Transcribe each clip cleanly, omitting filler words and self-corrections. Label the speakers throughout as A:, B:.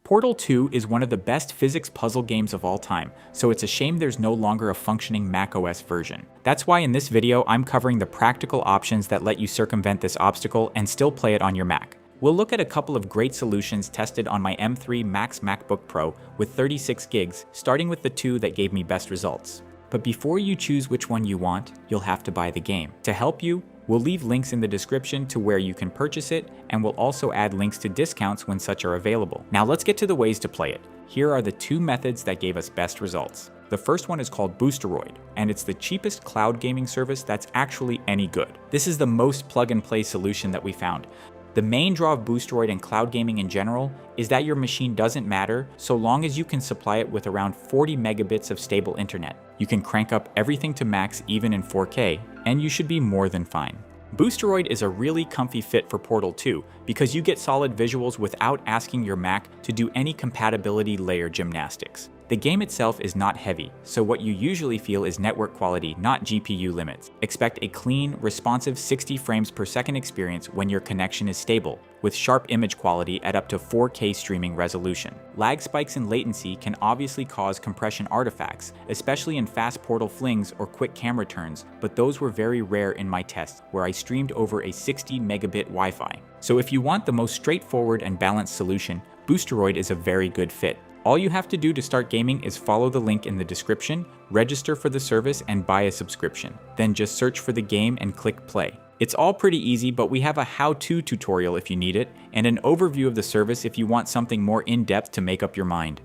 A: Portal 2 is one of the best physics puzzle games of all time, so it's a shame there's no longer a functioning macOS version. That's why in this video I'm covering the practical options that let you circumvent this obstacle and still play it on your Mac. We'll look at a couple of great solutions tested on my M3 Max MacBook Pro with 36 gigs, starting with the two that gave me best results. But before you choose which one you want, you'll have to buy the game. To help you, we'll leave links in the description to where you can purchase it, and we'll also add links to discounts when such are available. Now let's get to the ways to play it. Here are the two methods that gave us best results. The first one is called Boosteroid, and it's the cheapest cloud gaming service that's actually any good. This is the most plug-and-play solution that we found. The main draw of Boosteroid and cloud gaming in general is that your machine doesn't matter so long as you can supply it with around 40 megabits of stable internet. You can crank up everything to max even in 4K, and you should be more than fine. Boosteroid is a really comfy fit for Portal 2 because you get solid visuals without asking your Mac to do any compatibility layer gymnastics. The game itself is not heavy, so what you usually feel is network quality, not GPU limits. Expect a clean, responsive 60 frames per second experience when your connection is stable, with sharp image quality at up to 4K streaming resolution. Lag spikes and latency can obviously cause compression artifacts, especially in fast portal flings or quick camera turns, but those were very rare in my tests where I streamed over a 60 megabit Wi-Fi. So if you want the most straightforward and balanced solution, Boosteroid is a very good fit. All you have to do to start gaming is follow the link in the description, register for the service, and buy a subscription. Then just search for the game and click play. It's all pretty easy, but we have a how-to tutorial if you need it, and an overview of the service if you want something more in-depth to make up your mind.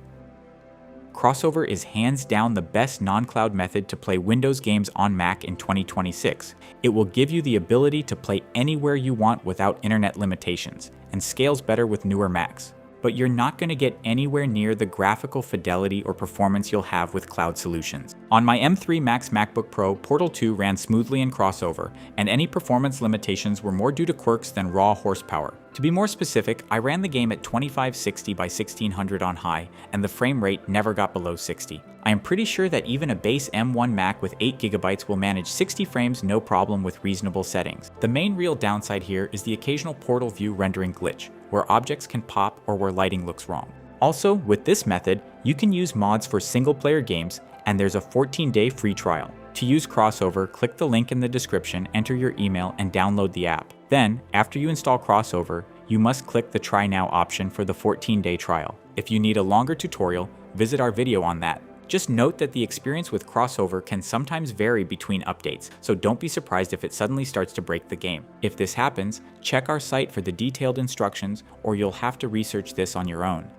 A: Crossover is hands down the best non-cloud method to play Windows games on Mac in 2026. It will give you the ability to play anywhere you want without internet limitations, and scales better with newer Macs. But you're not going to get anywhere near the graphical fidelity or performance you'll have with cloud solutions. On my M3 Max MacBook Pro, Portal 2 ran smoothly in Crossover, and any performance limitations were more due to quirks than raw horsepower. To be more specific, I ran the game at 2560 by 1600 on high, and the frame rate never got below 60. I am pretty sure that even a base M1 Mac with 8GB will manage 60 frames no problem with reasonable settings. The main real downside here is the occasional Portal View rendering glitch, where objects can pop or where lighting looks wrong. Also, with this method, you can use mods for single-player games, and there's a 14-day free trial. To use Crossover, click the link in the description, enter your email, and download the app. Then, after you install Crossover, you must click the Try Now option for the 14-day trial. If you need a longer tutorial, visit our video on that. Just note that the experience with Crossover can sometimes vary between updates, so don't be surprised if it suddenly starts to break the game. If this happens, check our site for the detailed instructions, or you'll have to research this on your own.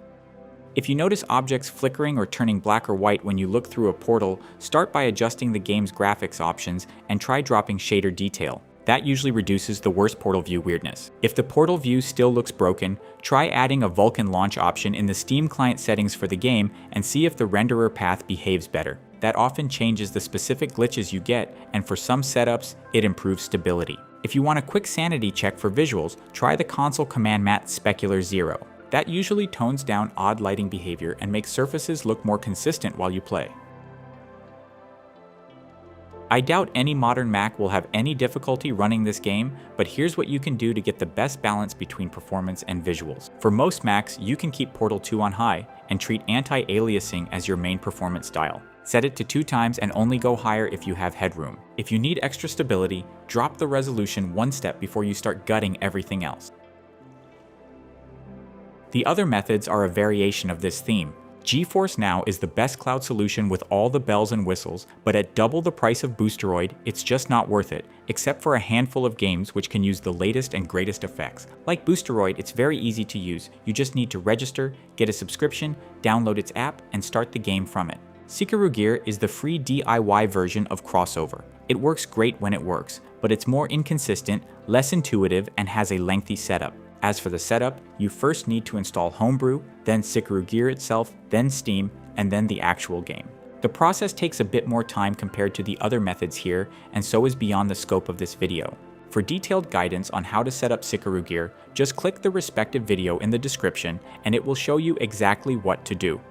A: If you notice objects flickering or turning black or white when you look through a portal, start by adjusting the game's graphics options and try dropping shader detail. That usually reduces the worst portal view weirdness. If the portal view still looks broken, try adding a Vulkan launch option in the Steam client settings for the game and see if the renderer path behaves better. That often changes the specific glitches you get, and for some setups, it improves stability. If you want a quick sanity check for visuals, try the console command mat Specular 0. That usually tones down odd lighting behavior and makes surfaces look more consistent while you play. I doubt any modern Mac will have any difficulty running this game, but here's what you can do to get the best balance between performance and visuals. For most Macs, you can keep Portal 2 on high and treat anti-aliasing as your main performance dial. Set it to 2 times and only go higher if you have headroom. If you need extra stability, drop the resolution one step before you start gutting everything else. The other methods are a variation of this theme. GeForce Now is the best cloud solution with all the bells and whistles, but at double the price of Boosteroid, it's just not worth it, except for a handful of games which can use the latest and greatest effects. Like Boosteroid, it's very easy to use. You just need to register, get a subscription, download its app, and start the game from it. Sikarugir is the free DIY version of Crossover. It works great when it works, but it's more inconsistent, less intuitive, and has a lengthy setup. As for the setup, you first need to install Homebrew, then Sikarugir itself, then Steam, and then the actual game. The process takes a bit more time compared to the other methods here, and so is beyond the scope of this video. For detailed guidance on how to set up Sikarugir, just click the respective video in the description and it will show you exactly what to do.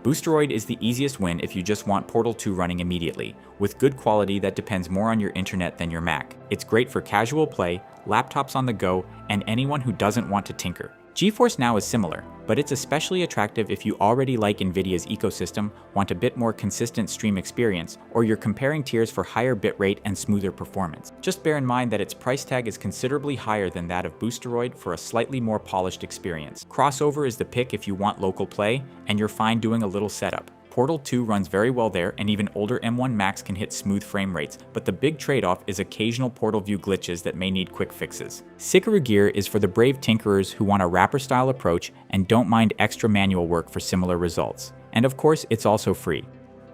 A: Boosteroid is the easiest win if you just want Portal 2 running immediately, with good quality that depends more on your internet than your Mac. It's great for casual play, laptops on the go, and anyone who doesn't want to tinker. GeForce Now is similar, but it's especially attractive if you already like Nvidia's ecosystem, want a bit more consistent stream experience, or you're comparing tiers for higher bitrate and smoother performance. Just bear in mind that its price tag is considerably higher than that of Boosteroid for a slightly more polished experience. Crossover is the pick if you want local play, and you're fine doing a little setup. Portal 2 runs very well there, and even older M1 Macs can hit smooth frame rates, but the big trade-off is occasional Portal View glitches that may need quick fixes. Sikarugir is for the brave tinkerers who want a wrapper-style approach and don't mind extra manual work for similar results. And of course, it's also free.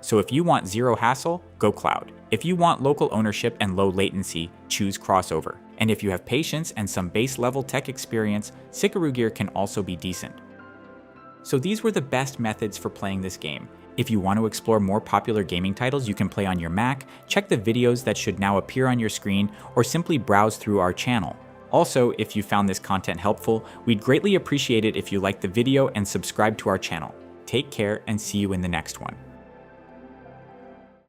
A: So if you want zero hassle, go cloud. If you want local ownership and low latency, choose crossover. And if you have patience and some base-level tech experience, Sikarugir can also be decent. So these were the best methods for playing this game. If you want to explore more popular gaming titles you can play on your Mac, check the videos that should now appear on your screen, or simply browse through our channel. Also, if you found this content helpful, we'd greatly appreciate it if you liked the video and subscribe to our channel. Take care and see you in the next one.